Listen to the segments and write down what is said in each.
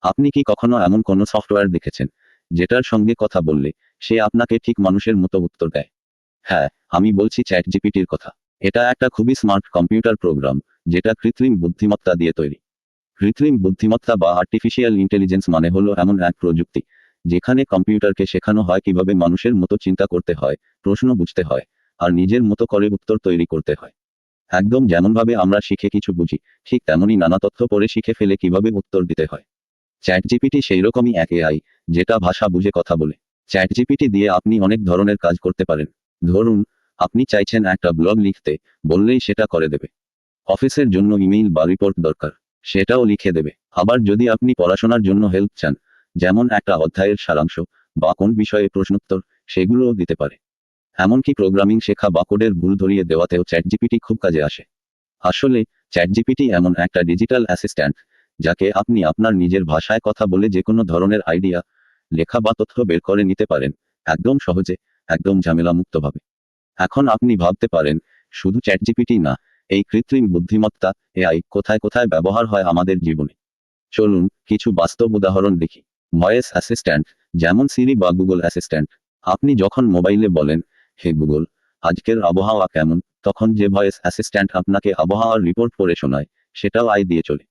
আপনি কি কখনো এমন কোনো সফটওয়্যার দেখেছেন যেটার সঙ্গে কথা বললে সে আপনাকে ঠিক মানুষের মতো উত্তর দেয়? হ্যাঁ, আমি বলছি চ্যাটজিপিটির কথা। এটা একটা খুবই স্মার্ট কম্পিউটার প্রোগ্রাম, যেটা কৃত্রিম বুদ্ধিমত্তা দিয়ে তৈরি। কৃত্রিম বুদ্ধিমত্তা বা আর্টিফিশিয়াল ইন্টেলিজেন্স মানে হলো এমন এক প্রযুক্তি যেখানে কম্পিউটারকে শেখানো হয় কিভাবে মানুষের মতো চিন্তা করতে হয়, প্রশ্ন বুঝতে হয়, আর নিজের মতো করে উত্তর তৈরি করতে হয়। একদম যেমনভাবে আমরা শিখে কিছু বুঝি, ঠিক তেমনই নানা তথ্য পড়ে শিখে ফেলে কিভাবে উত্তর দিতে হয়। চ্যাটজিপিটি সেইরকমই এক এআই, যেটা ভাষা বুঝে কথা বলে। চ্যাটজিপিটি দিয়ে আপনি অনেক ধরনের কাজ করতে পারেন। ধরুন, আপনি চাইছেন একটা ব্লগ লিখতে, বললেই সেটা করে দেবে। অফিসের জন্য ইমেইল বা রিপোর্ট দরকার, সেটাও লিখে দেবে। আবার যদি আপনি পড়াশোনার জন্য হেল্প চান, যেমন একটা অধ্যায়ের সারাংশ বা কোন বিষয়ে প্রশ্নোত্তর, সেগুলোও দিতে পারে। এমনকি প্রোগ্রামিং শেখা বা কোডের ভুল ধরিয়ে দেওয়াতেও চ্যাটজিপিটি খুব কাজে আসে। আসলে চ্যাটজিপিটি এমন একটা ডিজিটাল অ্যাসিস্ট্যান্ট, যাকে আপনি আপনার নিজের ভাষায় কথা বলে যে কোনো ধরনের আইডিয়া, লেখা বা তথ্য বের করে নিতে পারেন, একদম সহজে, একদম ঝামেলামুক্তভাবে। এখন আপনি ভাবতে পারেন, শুধু চ্যাটজিপিটি না, এই কৃত্রিম বুদ্ধিমত্তা, এআই কোথায় কোথায় ব্যবহার হয় আমাদের জীবনে। চলুন কিছু বাস্তব উদাহরণ দেখি। ভয়েস অ্যাসিস্ট্যান্ট, যেমন সিরি বা গুগল অ্যাসিস্ট্যান্ট। আপনি যখন মোবাইলে বলেন, হে গুগল, আজকের আবহাওয়া কেমন, তখন যে ভয়েস অ্যাসিস্ট্যান্ট আপনাকে আবহাওয়ার রিপোর্ট পড়ে শোনায়, সেটাও আই দিয়ে চলে।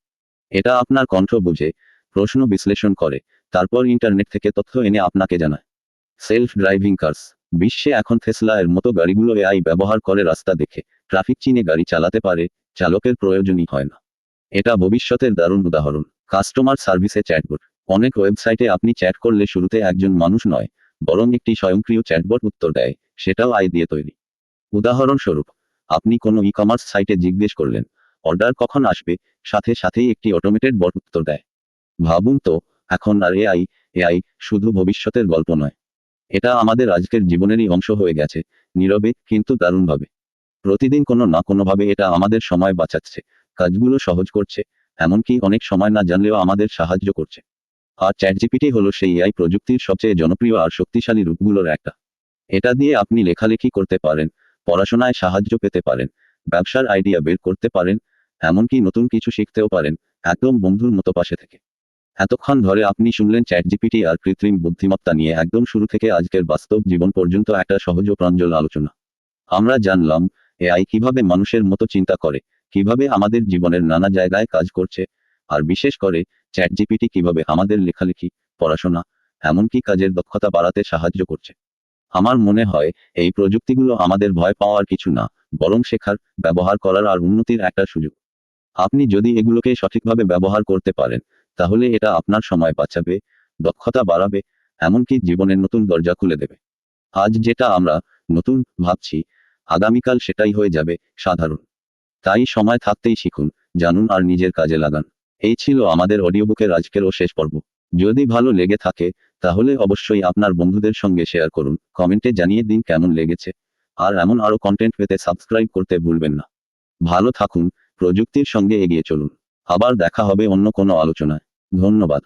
এটা আপনার কণ্ঠ বুঝে, প্রশ্ন বিশ্লেষণ করে, তারপর ইন্টারনেট থেকে তথ্য এনে আপনাকে জানায়। সেলফ ড্রাইভিং কার্স, বিশ্বে এখন থেসলা এর মতো গাড়িগুলো এআই ব্যবহার করে রাস্তা দেখে, ট্রাফিক চিনে গাড়ি চালাতে পারে, চালকের প্রয়োজনই হয় না। এটা ভবিষ্যতের দারুণ উদাহরণ। কাস্টমার সার্ভিসে চ্যাটবট, অনেক ওয়েবসাইটে আপনি চ্যাট করলে শুরুতে একজন মানুষ নয়, বরং একটি স্বয়ংক্রিয় চ্যাটবট উত্তর দেয়, সেটাও আই দিয়ে তৈরি। উদাহরণস্বরূপ, আপনি কোনো ই কমার্স সাইটে জিজ্ঞেস করলেন, অর্ডার কখন আসবে, সাথে সাথেই একটি অটোমেটেড বট উত্তর দেয়। ভাবুন তো, এখন আর এআই এআই শুধু ভবিষ্যতের গল্প নয়, এটা আমাদের আজকের জীবনেরই অংশ হয়ে গেছে, নীরবে কিন্তু দারুণভাবে। প্রতিদিন কোনো না কোনোভাবে এটা আমাদের সময় বাঁচাচ্ছে, কাজগুলো সহজ করছে, এমনকি অনেক সময় না জানলেও আমাদের সাহায্য করছে। আর চ্যাটজিপিটি হলো সেই এআই প্রযুক্তির সবচেয়ে জনপ্রিয় আর শক্তিশালী রূপগুলোর একটা। এটা দিয়ে আপনি লেখালেখি করতে পারেন, পড়াশোনায় সাহায্য পেতে পারেন, ব্যবসার আইডিয়া বের করতে পারেন, এমনকি নতুন কিছু শিখতেও পারেন, একদম বন্ধুর মতো পাশে থেকে। এতক্ষণ ধরে আপনি শুনলেন চ্যাটজিপিটি আর কৃত্রিম বুদ্ধিমত্তা নিয়ে একদম শুরু থেকে আজকের বাস্তব জীবন পর্যন্ত একটা সহজ ও প্রাঞ্জল আলোচনা। আমরা জানলাম এআই কিভাবে মানুষের মতো চিন্তা করে, কিভাবে আমাদের জীবনের নানা জায়গায় কাজ করছে, আর বিশেষ করে চ্যাটজিপিটি কিভাবে আমাদের লেখালেখি, পড়াশোনা, এমনকি কাজের দক্ষতা বাড়াতে সাহায্য করছে। আমার মনে হয় এই প্রযুক্তিগুলো আমাদের ভয় পাওয়ার কিছু না, বরং শেখার, ব্যবহার করার আর উন্নতির একটা সুযোগ। আপনি যদি এগুলোকে সঠিকভাবে ব্যবহার করতে পারেন, তাহলে এটা আপনার সময় বাঁচাবে, দক্ষতা বাড়াবে, এমনকি জীবনের নতুন দরজা খুলে দেবে। আজ যেটা আমরা নতুন ভাবছি, আগামীকাল সেটাই হয়ে যাবে সাধারণ। তাই সময় থাকতেই শিখুন, জানুন আর নিজের কাজে লাগান। এই ছিল আমাদের অডিওবুকের আজকের ও শেষ পর্ব। যদি ভালো লেগে থাকে, তাহলে অবশ্যই আপনার বন্ধুদের সঙ্গে শেয়ার করুন, কমেন্টে জানিয়ে দিন কেমন লেগেছে। আর এমন আরও কন্টেন্ট পেতে সাবস্ক্রাইব করতে ভুলবেন না। ভালো থাকুন, প্রযুক্তির সঙ্গে এগিয়ে চলুন। আবার দেখা হবে অন্য কোনো আলোচনায়। ধন্যবাদ।